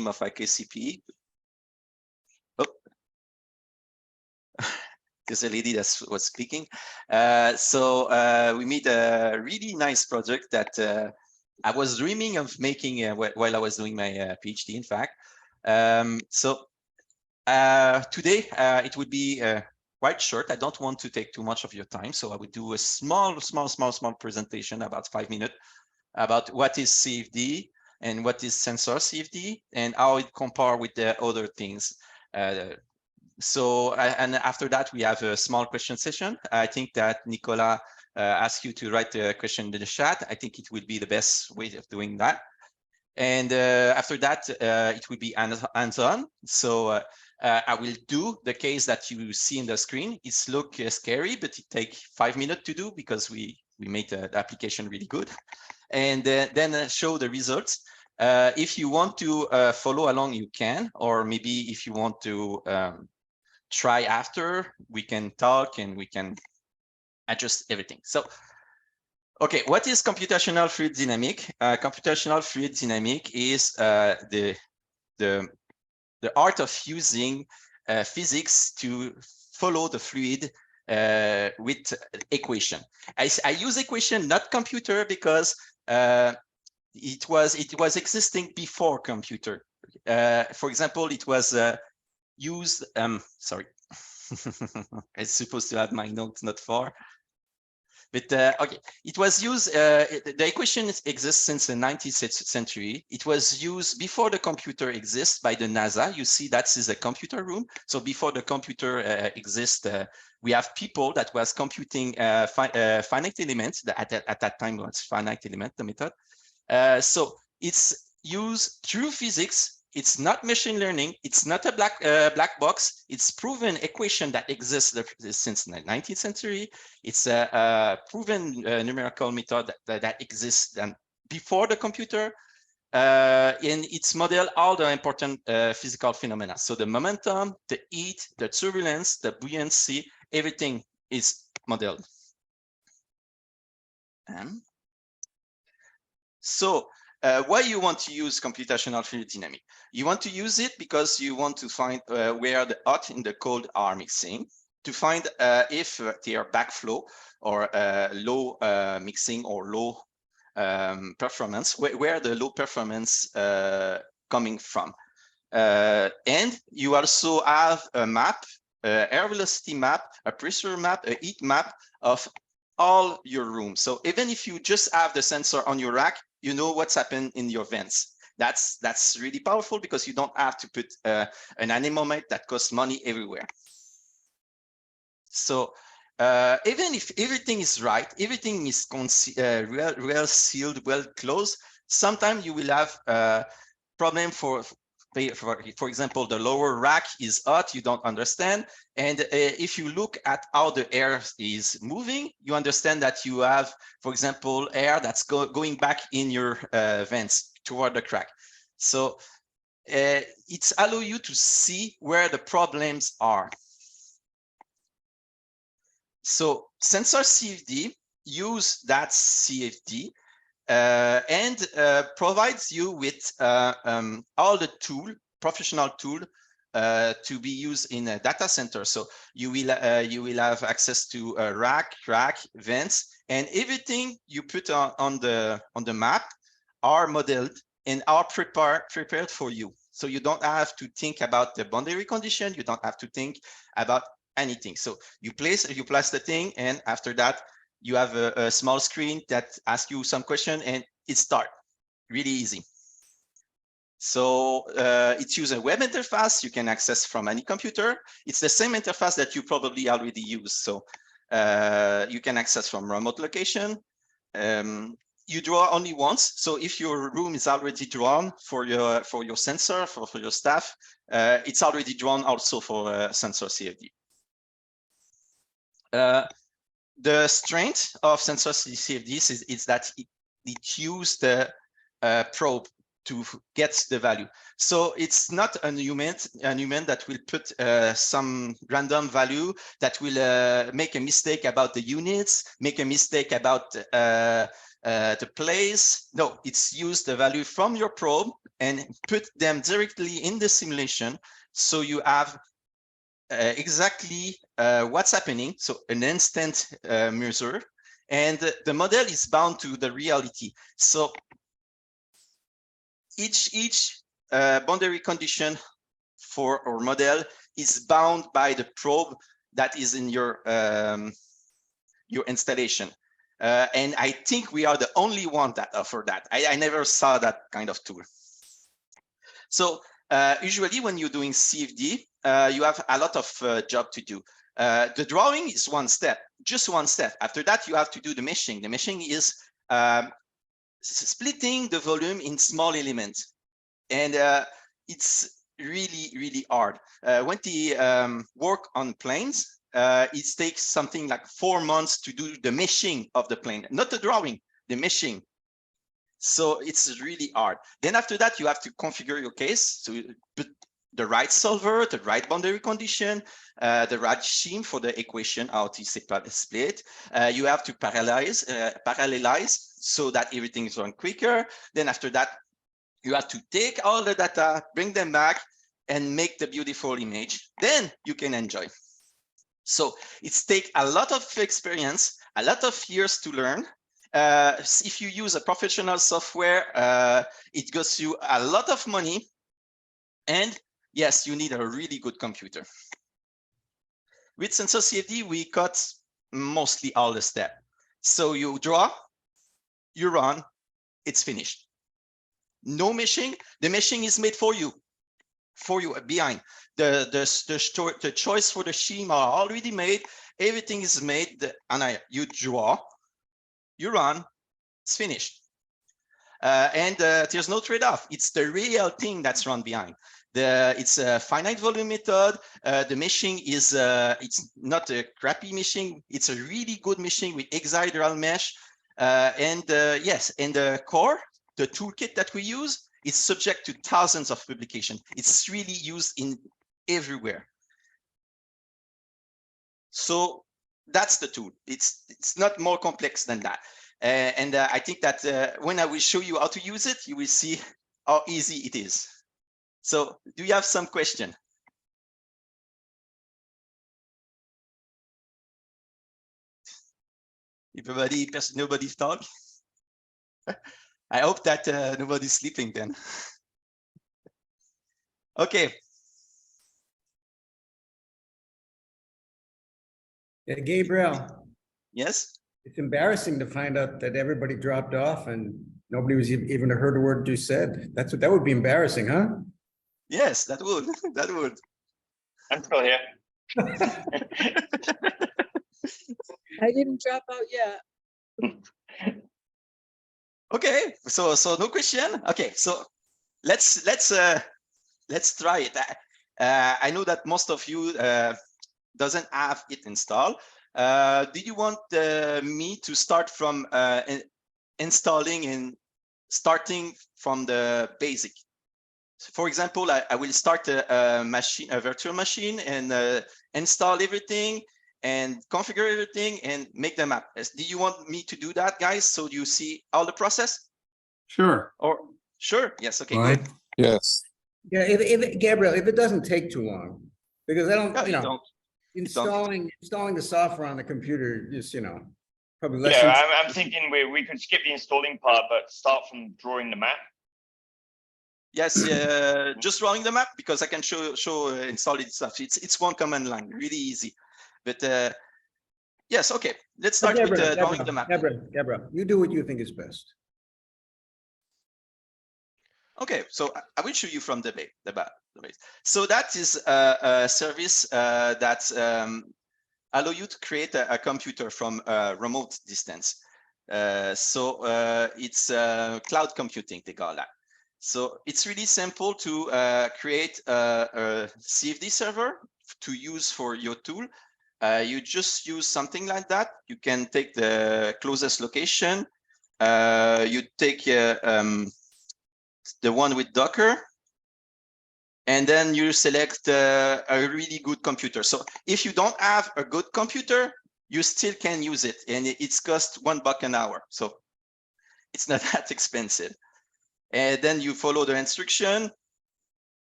of AKCP. Oh, there's a lady that was speaking. We made a really nice project that I was dreaming of making while I was doing my PhD, in fact. Today it would be quite short. I don't want to take too much of your time, so I would do a small presentation, about 5 minutes, about what is CFD and what is sensorCFD and how it compares with the other things. And after that, we have a small question session. I think that Nicola asked you to write a question in the chat. I think it will be the best way of doing that. And after that, it will be hands-on. So I will do the case that you see in the screen. It's look scary, but it takes 5 minutes to do because we made the application really good. And then show the results. If you want to follow along, you can, or maybe if you want to try after, we can talk and we can adjust everything. So, okay, what is computational fluid dynamic? Computational fluid dynamic is the art of using physics to follow the fluid with equation. I use equation, not computer, because it was existing before computer. For example, it was used. Sorry, I'm supposed to have my notes not far. But okay, it was used, the equation exists since the 19th century. It was used before the computer exists by the NASA. You see that is a computer room. So before the computer exists, we have people that was computing finite elements. At that time was finite element, the method. So it's used through physics. It's not machine learning. It's not a black box. It's proven equation that exists since the 19th century. It's a proven numerical method that exists before the computer. And it's model all the important physical phenomena. So the momentum, the heat, the turbulence, the buoyancy, everything is modeled. Why you want to use computational fluid dynamics? You want to use it because you want to find where the hot and the cold are mixing, to find if they are backflow or low mixing or low performance, where the low performance coming from. And you also have a map, air velocity map, a pressure map, a heat map of all your rooms. So even if you just have the sensor on your rack, you know what's happened in your vents. That's really powerful because you don't have to put an anemometer that costs money everywhere. So even if everything is right, everything is well sealed, well closed, sometimes you will have a problem for example, the lower rack is hot, you don't understand. And if you look at how the air is moving, you understand that you have, for example, air that's going back in your vents toward the crack. So it's allow you to see where the problems are. So sensorCFD use that CFD and provides you with all the professional tool to be used in a data center. So you will have access to a rack, vents, and everything you put on the map are modeled and are prepared for you. So you don't have to think about the boundary condition. You don't have to think about anything. So you place the thing, and after that, you have a small screen that asks you some question and it starts. Really easy. So it uses a web interface you can access from any computer. It's the same interface that you probably already use. So you can access from remote location. You draw only once. So if your room is already drawn for your sensor, for your staff, it's already drawn also for sensorCFD. The strength of sensorCFD is that it uses the probe to get the value. So it's not a human that will put some random value that will make a mistake about the units, make a mistake about the place. No, it's use the value from your probe and put them directly in the simulation. So you have exactly what's happening. So an instant measure, and the model is bound to the reality. So each boundary condition for our model is bound by the probe that is in your installation. And I think we are the only one that offer that. I never saw that kind of tool. So usually when you're doing CFD, you have a lot of job to do. The drawing is one step, just one step. After that, you have to do the meshing. The meshing is splitting the volume in small elements. And it's really, really hard. When they work on planes, it takes something like 4 months to do the meshing of the plane, not the drawing, the meshing. So it's really hard. Then after that, you have to configure your case. So you put the right solver, the right boundary condition, the right scheme for the equation, how to split. You have to parallelize so that everything is run quicker. Then after that, you have to take all the data, bring them back, and make the beautiful image. Then you can enjoy. So it's take a lot of experience, a lot of years to learn. If you use a professional software, it costs you a lot of money. And yes, you need a really good computer. With sensorCFD, we cut mostly all the steps. So you draw, you run, it's finished. No meshing. The meshing is made for you behind. The choice for the scheme are already made. Everything is made, and you draw, you run, it's finished. And there's no trade-off. It's the real thing that's run behind. It's a finite volume method. The meshing is it's not a crappy meshing. It's a really good meshing with hexahedral mesh. Yes, and the core, the toolkit that we use, is subject to thousands of publications. It's really used in everywhere. So that's the tool. It's not more complex than that. I think that when I will show you how to use it, you will see how easy it is. So do you have some question? Nobody's talking? I hope that nobody's sleeping then. Okay. Yeah, Gabriel. Yes. It's embarrassing to find out that everybody dropped off and nobody was even heard a word you said. That would be embarrassing, huh? Yes, that would. That would. I'm still here. I didn't drop out yet. Okay, so no question. Okay, so let's try it. I know that most of you doesn't have it installed. Did you want me to start from installing and starting from the basic? For example, I will start a virtual machine, and install everything and configure everything and make the map. Do you want me to do that, guys? So you see all the process? Sure. Or sure? Yes. Okay. Right. Good. Yes. Yeah, if Gabriel, if it doesn't take too long, because I don't, No, you know, don't. installing the software on the computer, just, you know, probably less. Yeah, I'm thinking we could skip the installing part, but start from drawing the map. Yes, just drawing the map, because I can show installing stuff. It's one command line, really easy. But yes, okay. Let's start with drawing the map. Gabriel, you do what you think is best. Okay, so I will show you from the base. So that is a service that allow you to create a computer from a remote distance. It's cloud computing, they call that. So it's really simple to create a CFD server to use for your tool. You just use something like that. You can take the closest location. You take the one with Docker, and then you select a really good computer. So if you don't have a good computer, you still can use it, and it's cost $1 an hour. So it's not that expensive. And then you follow the instruction,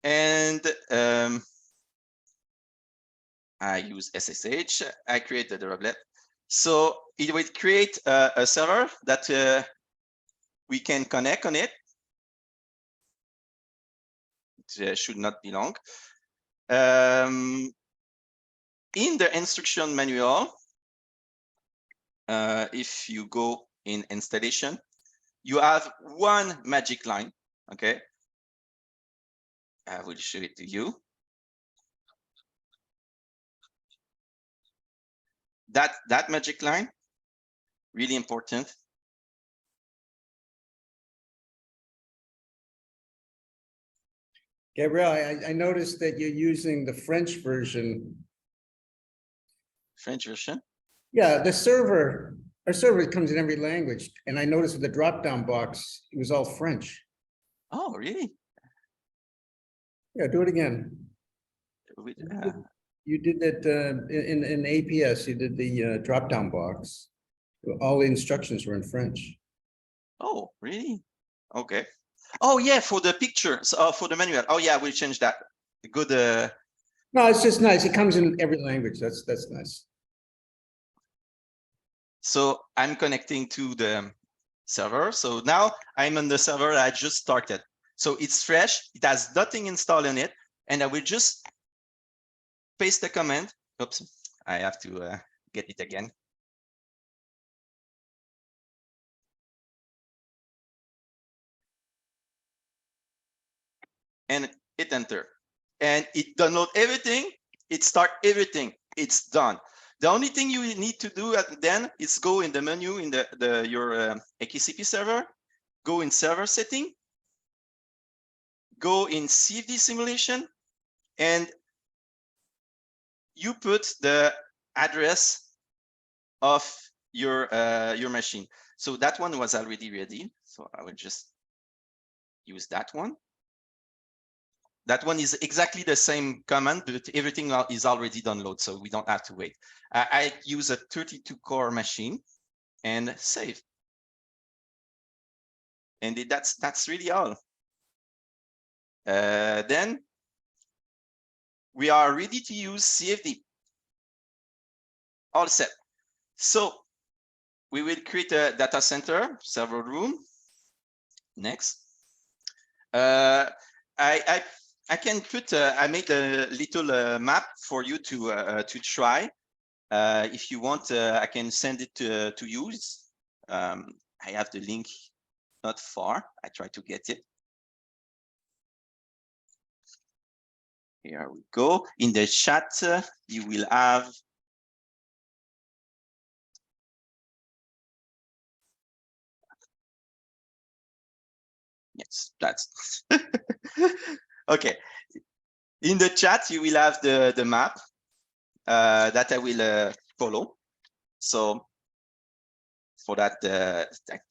and I use SSH. I created the droplet. So it will create a server that we can connect on it. It should not be long. In the instruction manual, if you go in installation, you have one magic line. Okay, I will show it to you. That magic line, really important. Gabriel, I noticed that you're using the French version. French version. Yeah, the server, our server comes in every language. And I noticed with the drop-down box, it was all French. Oh, really? Yeah, do it again. You did that in APS, you did the drop-down box. All the instructions were in French. Oh, really? Okay. Oh, yeah, for the pictures, for the manual. Oh, yeah, we'll change that. Good. No, it's just nice. It comes in every language. That's nice. So I'm connecting to the server. So now I'm on the server I just started. So it's fresh. It has nothing installed in it. And I will just paste the command. Oops, I have to get it again. And hit enter. And it download everything. It start everything. It's done. The only thing you need to do then is go in the menu in your AKCP server, go in server setting, go in CFD simulation, and you put the address of your machine. So that one was already ready. So I will just use that one. That one is exactly the same command, but everything is already downloaded, so we don't have to wait. I use a 32-core machine and save. And that's really all. Then we are ready to use CFD. All set. So we will create a data center, server room. Next. I can put, I made a little map for you to try. If you want, I can send it to you. I have the link not far. I try to get it. Here we go. In the chat, you will have. Yes, that's okay. In the chat, you will have the map that I will follow. So for that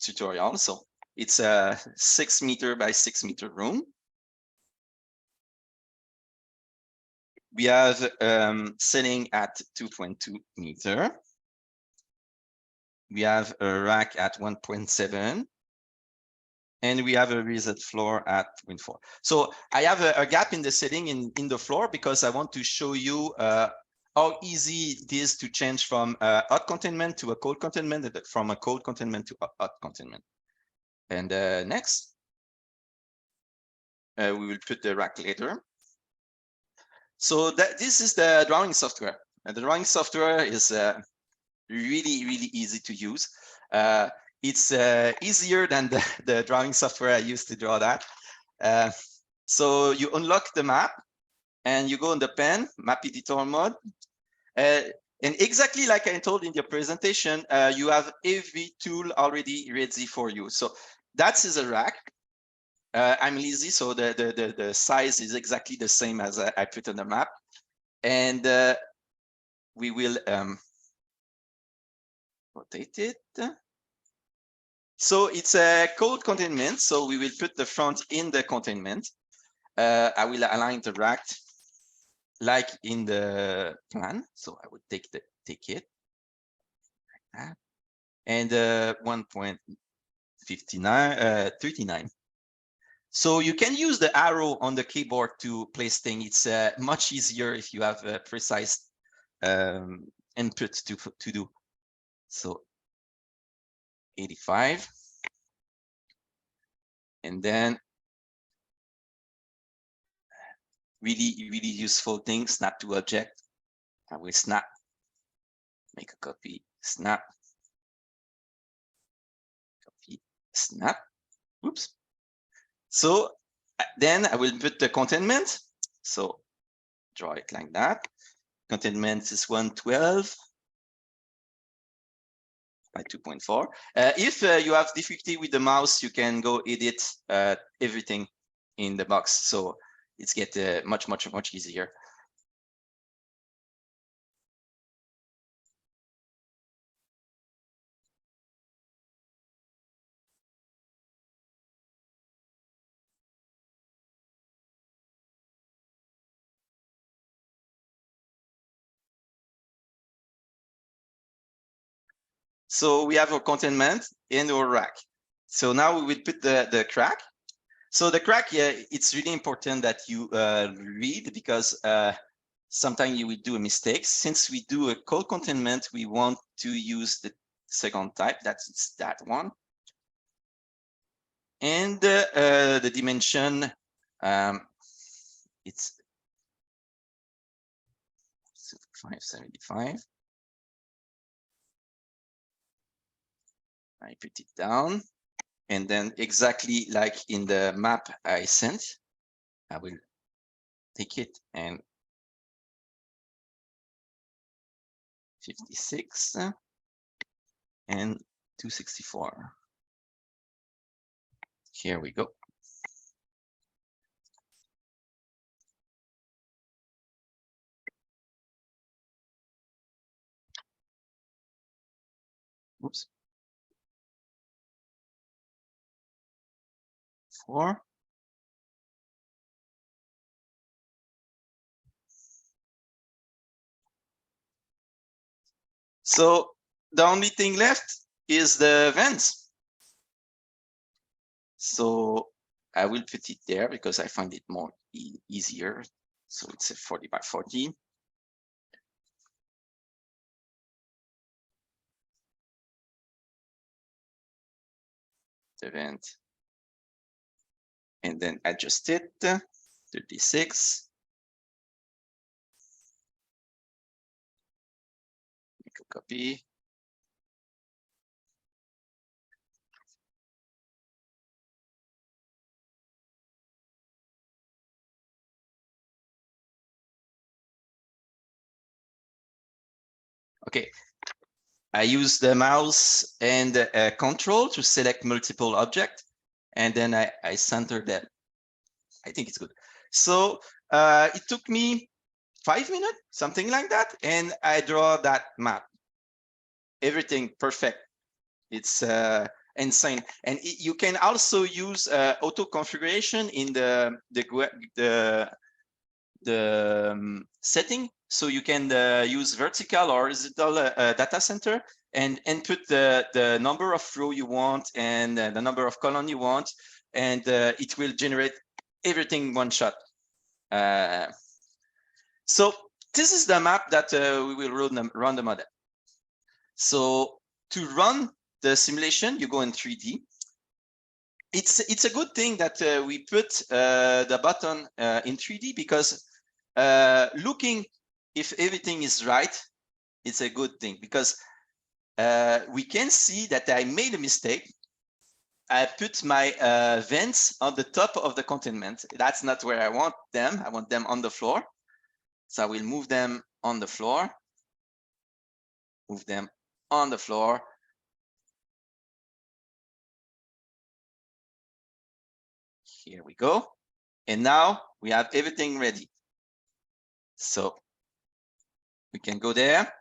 tutorial, so it's a 6 meter by 6 meter room. We have setting at 2.2 meter. We have a rack at 1.7. And we have a reset floor at 0.4. So I have a gap in the setting in the floor because I want to show you how easy it is to change from hot containment to a cold containment, from a cold containment to a hot containment. And next, we will put the rack later. So this is the drawing software. And the drawing software is really, really easy to use. It's easier than the drawing software I used to draw that. So you unlock the map and you go on the pen, map editor mode. And exactly like I told in the presentation, you have every tool already ready for you. So that is a rack. I'm lazy, so the size is exactly the same as I put on the map. And we will rotate it. So it's a cold containment. So we will put the front in the containment. I will align the rack like in the plan. So I would take it like that. And 1.7 59, 39. So you can use the arrow on the keyboard to place things. It's much easier if you have a precise input to do. So 85. And then really useful thing, snap to object. I will snap, make a copy, snap, copy, snap. Oops. So then I will put the containment. So draw it like that. Containment is 112 by 2.4. If you have difficulty with the mouse, you can go edit everything in the box. So it's get much easier. So we have our containment and our rack. So now we will put the crack. So the crack, yeah, it's really important that you read, because sometimes you will do a mistake. Since we do a code containment, we want to use the second type. That's that one. And the dimension, it's 575. I put it down, and then exactly like in the map I sent, I will take it and 56 and 264. Here we go. Oops. 4. So the only thing left is the vents. So I will put it there because I find it more easier. So it's a 40 by 40. The vent. And then adjust it, 36. Make a copy. Okay, I use the mouse and control to select multiple objects, and then I center them. I think it's good. So it took me 5 minutes, something like that, and I draw that map. Everything perfect. It's insane. And you can also use auto configuration in the setting. So you can use vertical or horizontal data center and input the number of row you want and the number of column you want, and it will generate everything one shot. So this is the map that we will run the model. So to run the simulation, you go in 3D. It's a good thing that we put the button in 3D, because looking if everything is right, it's a good thing, because we can see that I made a mistake. I put my vents on the top of the containment. That's not where I want them. I want them on the floor. So I will move them on the floor. Move them on the floor. Here we go. And now we have everything ready. So we can go there,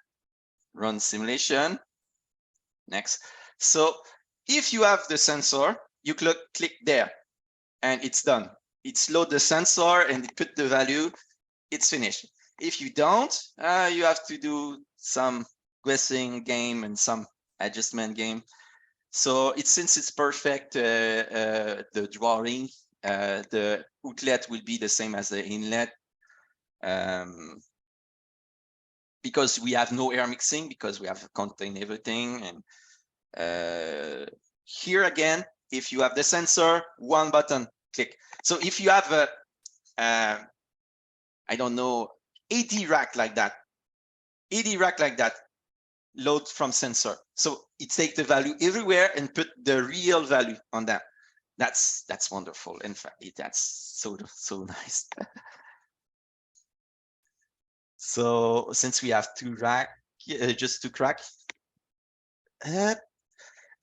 run simulation. Next. So if you have the sensor, you click there and it's done. It's load the sensor and it put the value, it's finished. If you don't, you have to do some guessing game and some adjustment game. So since it's perfect, the drawing, the outlet will be the same as the inlet. Because we have no air mixing, because we have contained everything. And here again, if you have the sensor, one button, click. So if you have a, I don't know, AD rack like that, load from sensor. So it takes the value everywhere and put the real value on that. That's wonderful. In fact, that's so nice. So since we have two rack, just two crack,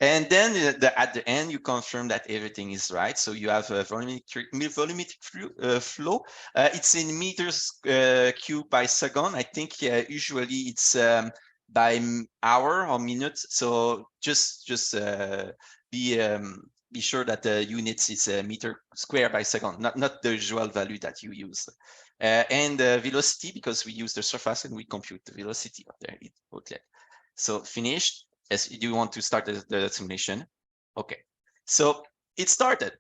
and then at the end you confirm that everything is right. So you have a volumetric flow. It's in meters cube by second. I think usually it's by hour or minute. So just be sure that the units is a meter square by second, not the usual value that you use. And velocity, because we use the surface and we compute the velocity of the outlet. So finished. Yes, do you want to start the simulation? Okay, so it started.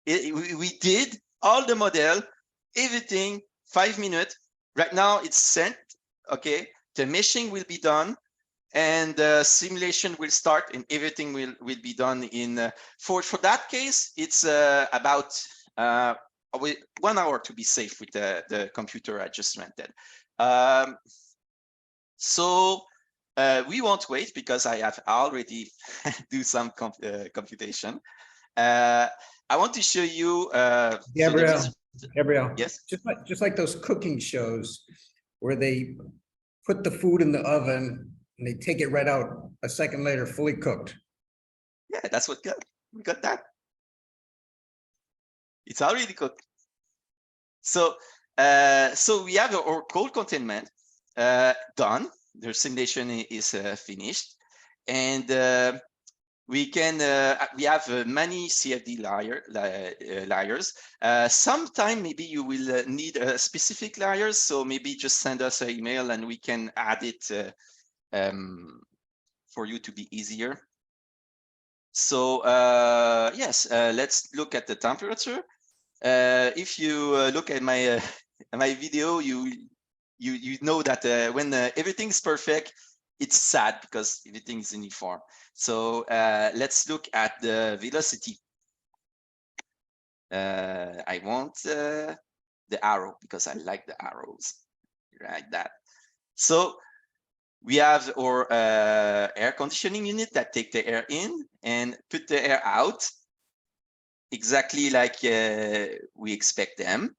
We did all the model, everything, 5 minutes. Right now it's sent. Okay, the meshing will be done, and the simulation will start, and everything will be done in. For that case, it's about 1 hour to be safe with the computer I just rented. We won't wait because I have already do some computation. I want to show you. Gabriel, yes, just like those cooking shows where they put the food in the oven and they take it right out a second later, fully cooked. Yeah, that's what we got that. It's already cooked. So we have our cold containment done. The simulation is finished, and we have many CFD layers. Sometime maybe you will need specific layers, so maybe just send us an email and we can add it for you to be easier. So yes, let's look at the temperature. If you look at my my video, you know that when everything is perfect, it's sad because everything is uniform. So let's look at the velocity. I want the arrow because I like the arrows, like that. So we have our air conditioning unit that take the air in and put the air out, exactly like we expect them.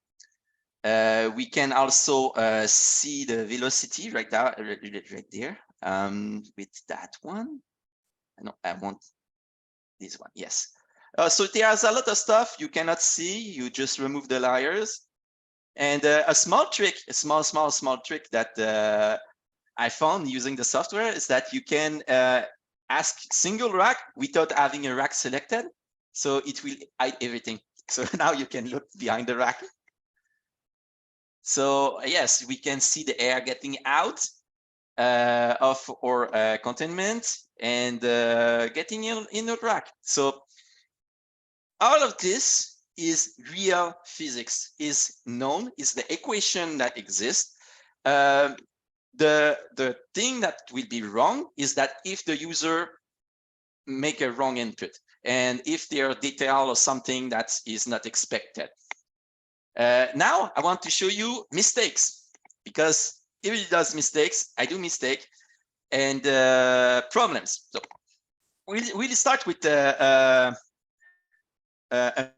We can also see the velocity right there, with that one. No, I want this one. Yes. So there's a lot of stuff you cannot see. You just remove the layers. And a small trick, a small trick that I found using the software is that you can ask single rack without having a rack selected. So it will hide everything. So now you can look behind the rack. So yes, we can see the air getting out of our containment and getting in the rack. So all of this is real physics, is known, is the equation that exists. The thing that will be wrong is that if the user make a wrong input and if there are detail or something that is not expected. Now I want to show you mistakes, because everybody does mistakes. I do mistake, and problems. So we'll start with a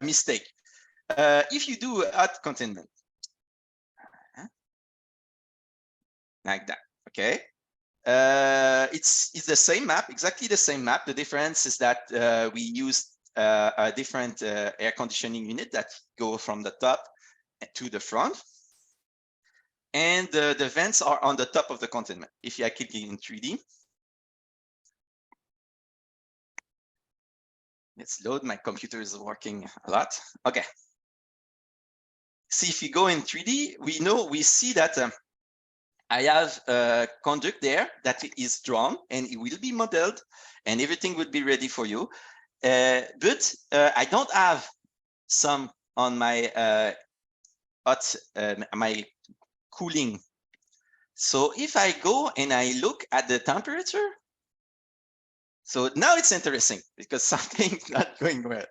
mistake. If you do hot containment like that, okay, it's the same map, exactly the same map. The difference is that we use a different air conditioning unit that go from the top to the front, and the vents are on the top of the containment. If I click in 3D, let's load. My computer is working a lot. Okay. See, if you go in 3D, we see that I have a conduct there that is drawn and it will be modeled and everything will be ready for you. But I don't have some on my my cooling. So if I go and I look at the temperature, so now it's interesting because something's not going well.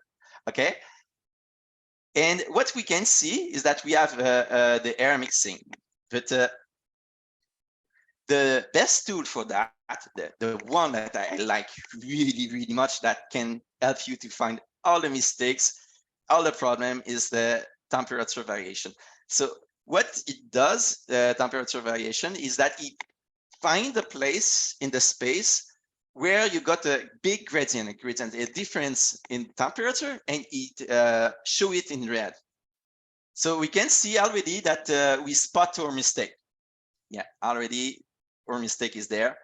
Okay. And what we can see is that we have the air mixing, but the best tool for that, the one that I like really, really much that can help you to find all the mistakes, all the problem is the temperature variation. So what it does, the temperature variation, is that it finds a place in the space where you got a big gradient, a difference in temperature, and it show it in red. So we can see already that we spot our mistake. Yeah, already our mistake is there.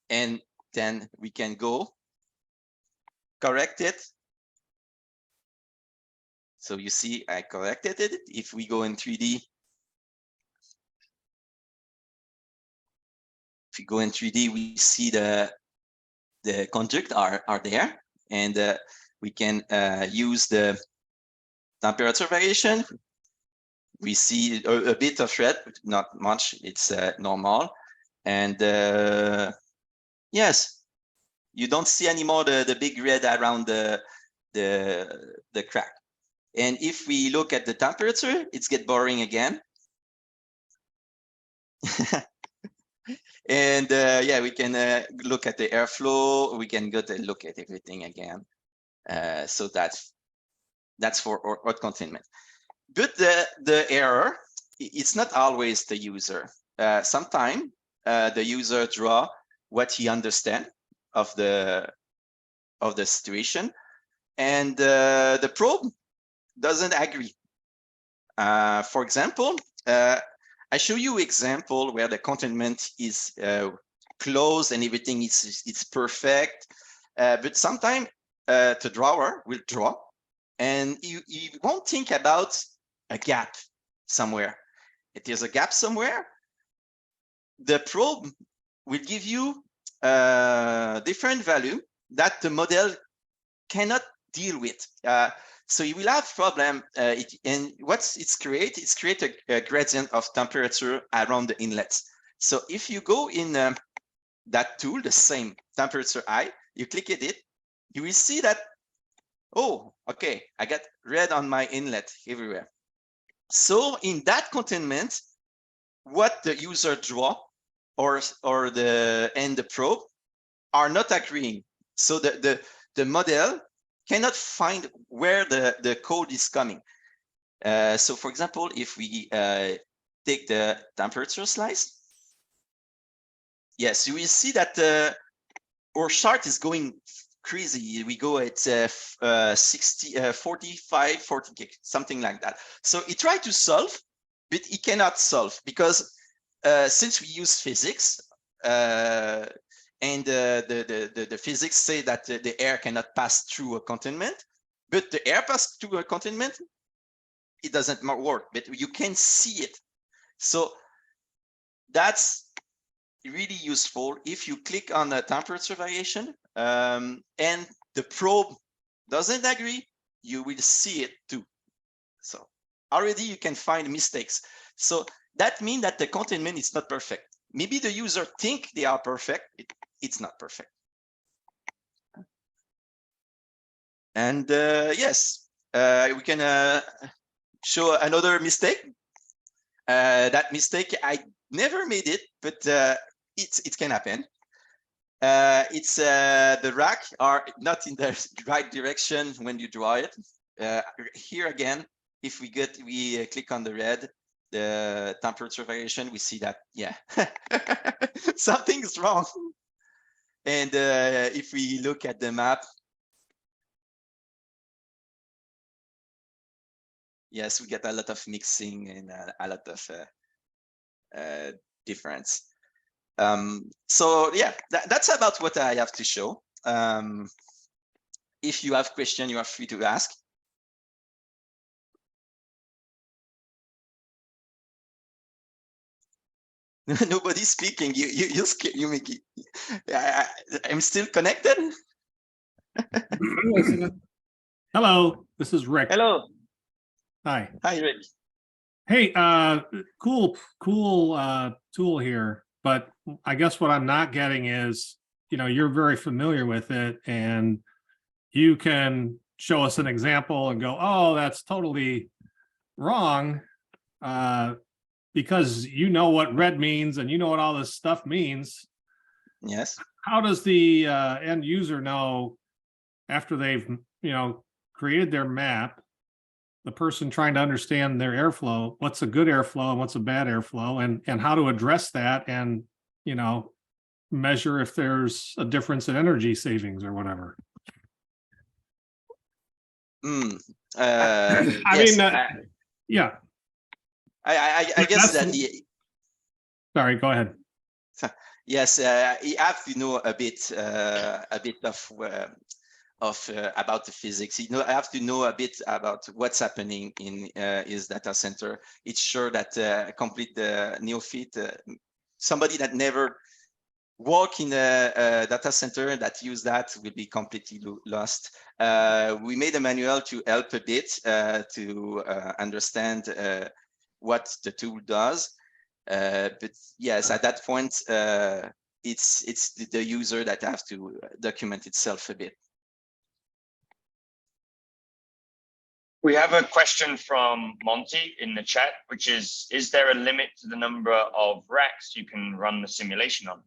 And then we can go correct it. So you see, I corrected it. If we go in 3D, if we go in 3D, we see the conduct are there, and we can use the temperature variation. We see a bit of red, but not much. It's normal. And yes, you don't see anymore the big red around the crack. And if we look at the temperature, it's get boring again. And yeah, we can look at the airflow. We can go to look at everything again. So that's for hot containment. But the error, it's not always the user. Sometimes the user draw what he understands of the situation, and the probe doesn't agree. For example, I show you example where the containment is closed and everything it's perfect, but sometimes the drawer will draw, and you won't think about a gap somewhere. If there's a gap somewhere, the probe will give you a different value that the model cannot deal with. So you will have problem, and what's it's create a gradient of temperature around the inlets. So if you go in that tool, the same temperature I, you click at it, you will see that, oh, okay, I got red on my inlet everywhere. So in that containment, what the user draw or the probe are not agreeing. So the model cannot find where the code is coming. So for example, if we take the temperature slice, yes, you will see that our chart is going crazy. We go at 60, 45, 40, something like that. So he tried to solve, but he cannot solve because since we use physics, and the physics say that the air cannot pass through a containment, but the air pass through a containment, it doesn't work, but you can see it. So that's really useful if you click on the temperature variation and the probe doesn't agree, you will see it too. So already you can find mistakes. So that means that the containment is not perfect. Maybe the user think they are perfect. It's not perfect. And yes, we can show another mistake. That mistake, I never made it, but it can happen. It's the rack are not in the right direction when you draw it. Here again, if we click on the red, the temperature variation, we see that, yeah, something's wrong. And if we look at the map, yes, we get a lot of mixing and a lot of difference. So yeah, that's about what I have to show. If you have questions, you are free to ask. Nobody's speaking. You make it. I'm still connected. I'm listening. Hello, this is Rick. Hello. Hi. Hi, Rick. Hey, cool tool here. But I guess what I'm not getting is, you're very familiar with it and you can show us an example and go, oh, that's totally wrong. Because you know what red means and you know what all this stuff means. Yes. How does the end user know after they've, created their map, the person trying to understand their airflow, what's a good airflow and what's a bad airflow, and how to address that and, measure if there's a difference in energy savings or whatever? I mean, yes, yeah. I guess that Sorry, go ahead. yes, you have to know a bit of about the physics. I have to know a bit about what's happening in his data center. It's sure that complete the neophyte, somebody that never work in a data center that use that will be completely lost. We made a manual to help a bit to understand what the tool does. But yes, at that point, it's the user that have to document itself a bit. We have a question from Monty in the chat, which is there a limit to the number of racks you can run the simulation on?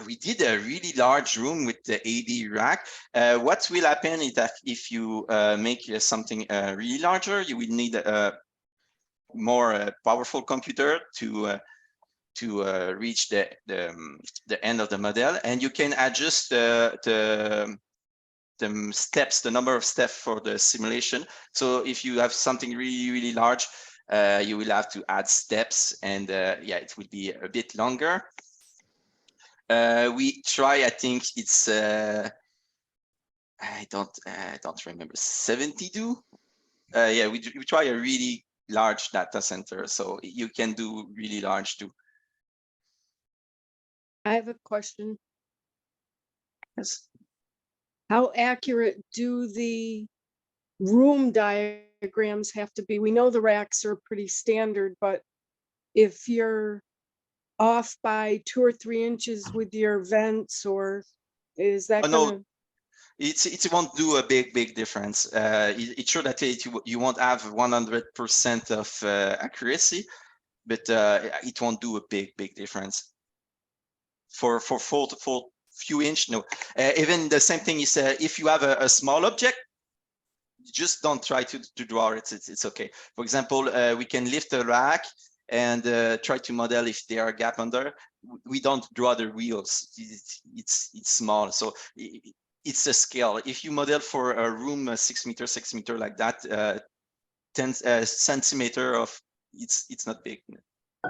We did a really large room with the 80 rack. What will happen is that if you make something really larger, you will need a more powerful computer to reach the end of the model, and you can adjust the steps, the number of steps for the simulation. So if you have something really large, you will have to add steps, and yeah, it will be a bit longer. We try, I think it's I don't remember, 72. Yeah, we try a really large data center, so you can do really large too. I have a question. Yes. How accurate do the room diagrams have to be? We know the racks are pretty standard, but if you're off by 2 or 3 inches with your vents, or is that No, it won't do a big difference. It's sure that you won't have 100% of accuracy, but it won't do a big difference. For few inch, no. Even the same thing is if you have a small object, just don't try to draw it. It's okay. For example, we can lift a rack and try to model if there are gap under. We don't draw the wheels. It's small, so it's a scale. If you model for a room 6 meter like that, 10 centimeter of it's not big.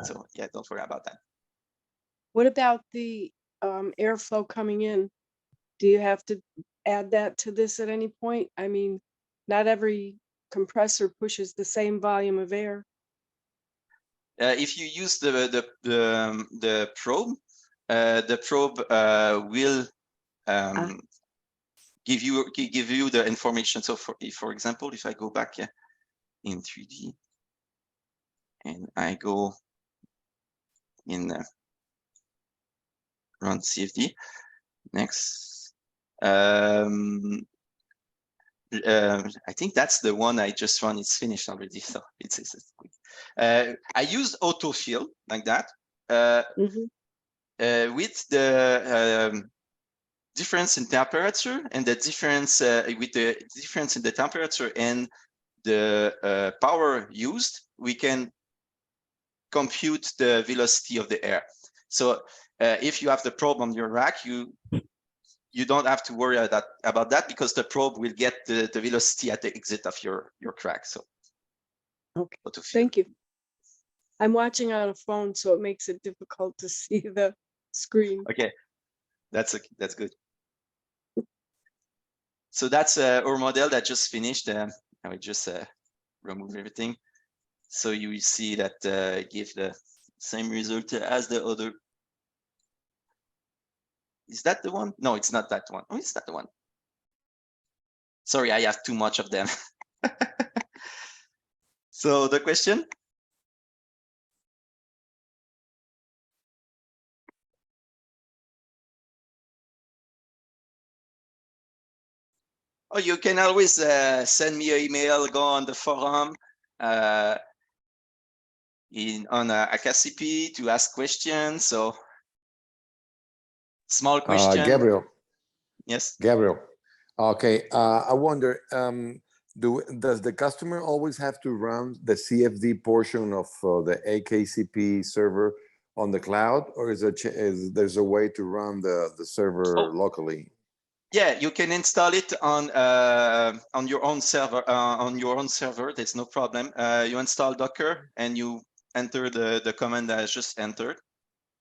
So yeah, don't worry about that. what about the airflow coming in? Do you have to add that to this at any point? I mean, not every compressor pushes the same volume of air. If you use the probe will give you the information. So for example, if I go back in 3D and I go in run CFD next, I think that's the one I just run. It's finished already, so it's quick. I used autofill like that with the difference in temperature and the difference with the difference in the temperature and the power used. We can compute the velocity of the air. So if you have the probe on your rack, you don't have to worry about that because the probe will get the velocity at the exit of your crack. So okay, thank you. I'm watching on a phone, so it makes it difficult to see the screen. Okay, that's good. So that's our model that just finished. I will just remove everything. So you will see that give the same result as the other. Is that the one? No, it's not that one. Oh, it's not the one. Sorry, I have too much of them. So the question? Oh, you can always send me an email, go on the forum on AKCP to ask questions. So small question. Gabriel. Yes. Gabriel. Okay. I wonder, does the customer always have to run the CFD portion of the AKCP server on the cloud, or is there's a way to run the server locally? Yeah, you can install it on your own server. There's no problem. You install Docker and you enter the command that I just entered,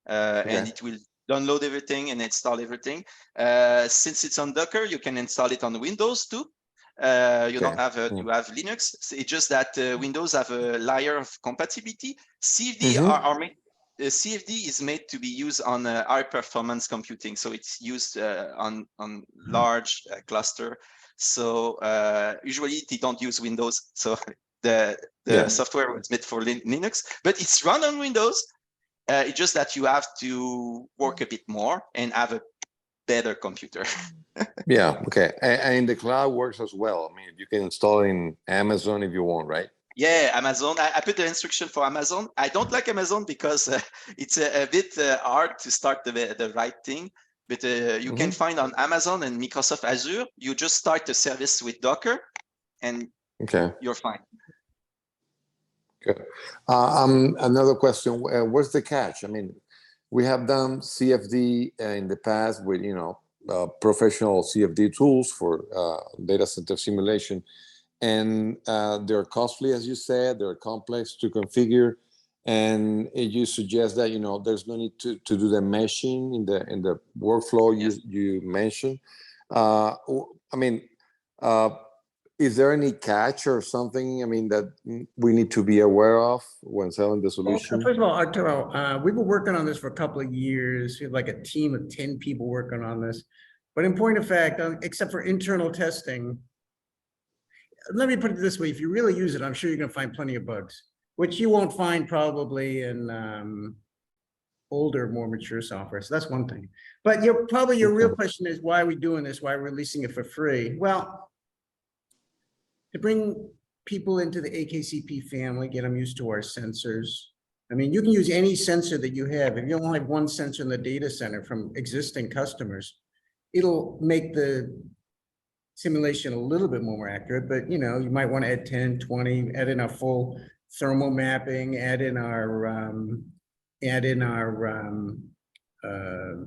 and it will download everything and install everything. Since it's on Docker, you can install it on Windows too. You don't have you have Linux. It's just that Windows have a layer of compatibility. CFD CFD is made to be used on high performance computing, so it's used on large cluster. So usually they don't use Windows. So the software was made for Linux, but it's run on Windows. It's just that you have to work a bit more and have a better computer. Yeah. Okay. And the cloud works as well. I mean, you can install in Amazon if you want, right? Yeah, Amazon. I put the instruction for Amazon. I don't like Amazon because it's a bit hard to start the right thing. But you can find on Amazon and Microsoft Azure, you just start the service with Docker and you're fine. Good. Another question, what's the catch? I mean, we have done CFD in the past with, professional CFD tools for data center simulation. And they're costly, as you said, they're complex to configure. And you suggest that, there's no need to do the meshing in the workflow you mentioned. I mean, is there any catch or something, that we need to be aware of when selling the solution? Well, first of all, Arturo, we've been working on this for a couple of years. We have like a team of 10 people working on this. But in point of fact, except for internal testing, let me put it this way. If you really use it, I'm sure you're going to find plenty of bugs, which you won't find probably in older, more mature software. So that's one thing. But your real question is, why are we doing this? Why are we releasing it for free? Well, to bring people into the AKCP family, get them used to our sensors. I mean, you can use any sensor that you have. If you only have one sensor in the data center from existing customers, it'll make the simulation a little bit more accurate, but you might want to add 10, 20, add in our full thermal mapping, add in our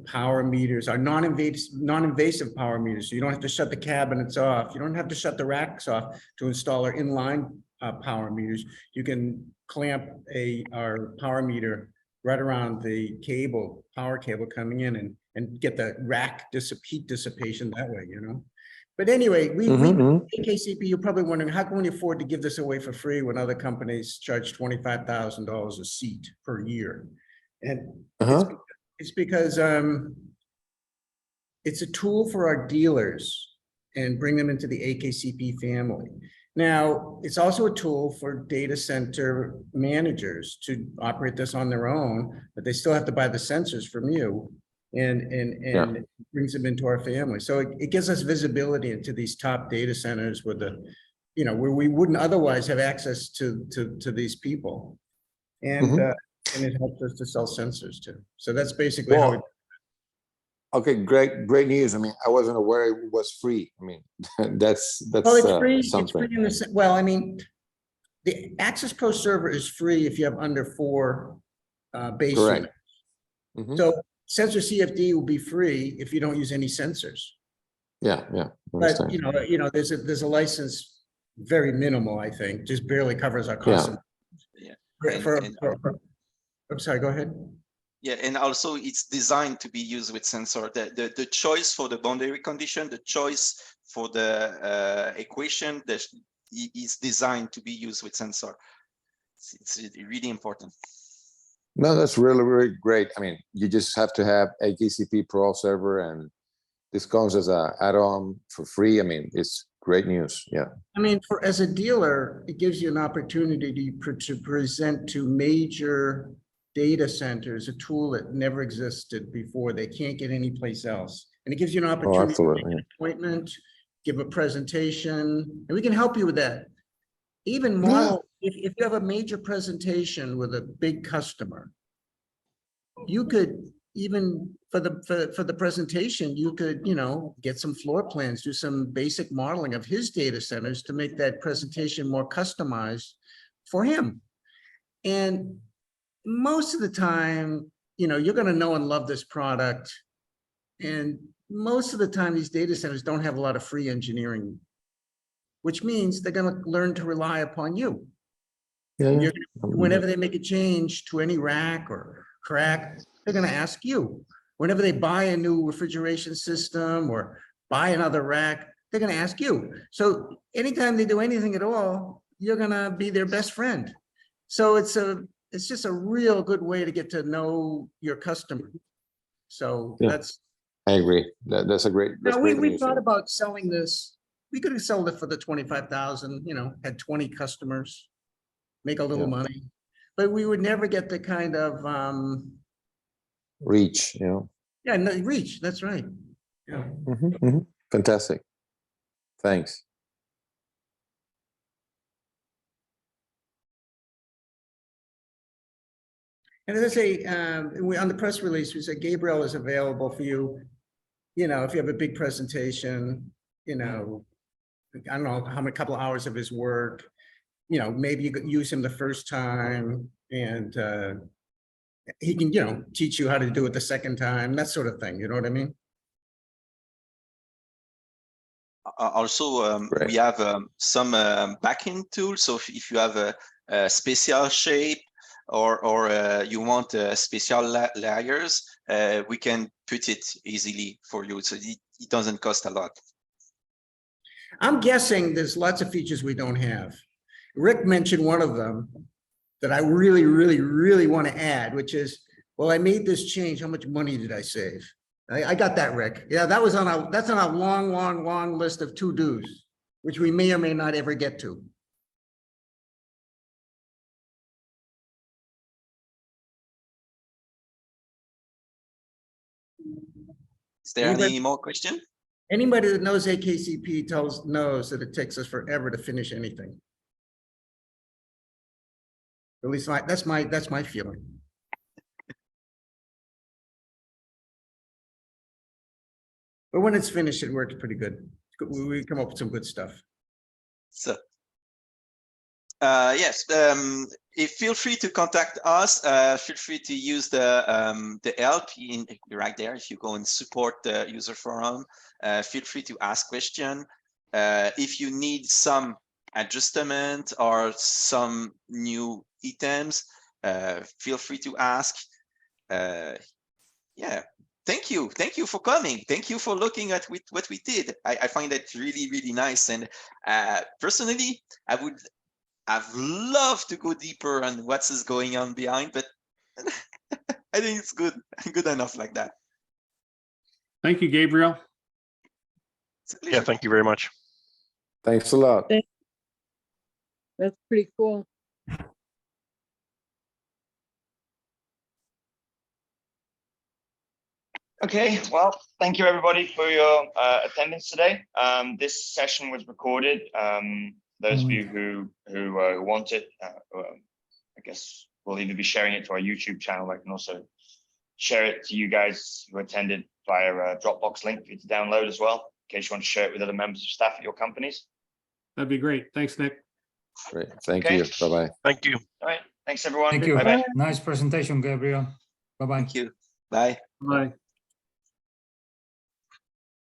power meters, our non-invasive power meters. So you don't have to shut the cabinets off. You don't have to shut the racks off to install our inline power meters. You can clamp our power meter right around the power cable coming in and get the rack heat dissipation that way, But anyway, we AKCP, you're probably wondering, how can we afford to give this away for free when other companies charge $25,000 a seat per year? And it's because it's a tool for our dealers and bring them into the AKCP family. Now, it's also a tool for data center managers to operate this on their own, but they still have to buy the sensors from you. And brings them into our family. So it gives us visibility into these top data centers where where we wouldn't otherwise have access to these people. And it helps us to sell sensors too. So that's basically how we. Okay, great news. I mean, I wasn't aware it was free. I mean, that's It's free. something. It's free I mean, the AKCCPro Server is free if you have under 4 base units. So sensorCFD will be free if you don't use any sensors. Yeah. But there's a license, very minimal, I think, just barely covers our costs. I'm sorry, go ahead. Yeah, and also it's designed to be used with sensor. The choice for the boundary condition, the choice for the equation that is designed to be used with sensor. It's really important. No, that's really, really great. I mean, you just have to have AKCPro Server, and this comes as a add-on for free. I mean, it's great news. Yeah. I mean, as a dealer, it gives you an opportunity to present to major data centers a tool that never existed before. They can't get anyplace else. And it gives you an opportunity to make an appointment, give a presentation, and we can help you with that. Even model, if you have a major presentation with a big customer, you could even for the presentation, you could, you know, get some floor plans, do some basic modeling of his data centers to make that presentation more customized for him. And most of the time, you know, you're going to know and love this product. And most of the time, these data centers don't have a lot of free engineering, which means they're going to learn to rely upon you. Yeah. Whenever they make a change to any rack or crack, they're going to ask you. Whenever they buy a new refrigeration system or buy another rack, they're going to ask you. So anytime they do anything at all, you're going to be their best friend. So it's just a real good way to get to know your customer. So Yeah, that's. I agree. That's a great. That's Now great we news, thought yeah. about selling this. We could have sold it for the 25,000. You know, had 20 customers, make a little money, but we would never get the kind of Reach, you know. yeah, no, reach. That's right. Yeah. Fantastic. Thanks. And as I say, on the press release, we said Gabriel is available for you. You know, if you have a big presentation, you know, I don't know how many couple of hours of his work, you know, maybe you could use him the first time and he can, you know, teach you how to do it the second time, that sort of thing. You know what I mean? Also, we have some backing tools. So if you have a special shape or you want special layers, we can put it easily for you. So it doesn't cost a lot. I'm guessing there's lots of features we don't have. Rick mentioned one of them that I really, really, really want to add, which is, well, I made this change. How much money did I save? I got that, Rick. Yeah, that's on a long, long, long list of to-dos, which we may or may not ever get to. Is there any more question? Anybody that knows AKCP knows that it takes us forever to finish anything. At least that's my feeling. But when it's finished, it works pretty good. We come up with some good stuff. So, yes, feel free to contact us. Feel free to use the help right there. If you go and support the user forum, feel free to ask questions. If you need some adjustment or some new items, feel free to ask. Yeah. Thank you for coming. Thank you for looking at what we did. I find that really, really nice. And personally, I've loved to go deeper on what is going on behind, but I think it's good enough like that. Thank you, Gabriel. Yeah, thank you very much. Thanks a lot. That's pretty cool. Okay, well, thank you everybody for your attendance today. This session was recorded. Those of you who want it, I guess we'll either be sharing it to our YouTube channel. I can also share it to you guys who attended via a Dropbox link for you to download as well, in case you want to share it with other members of staff at your companies. That'd be great. Thanks, Nick. Great. Thank you. Bye-bye. Thank you. All right, thanks everyone. Thank you. Bye-bye. Nice presentation, Gabriel. Bye-bye. Thank you. Bye. Bye.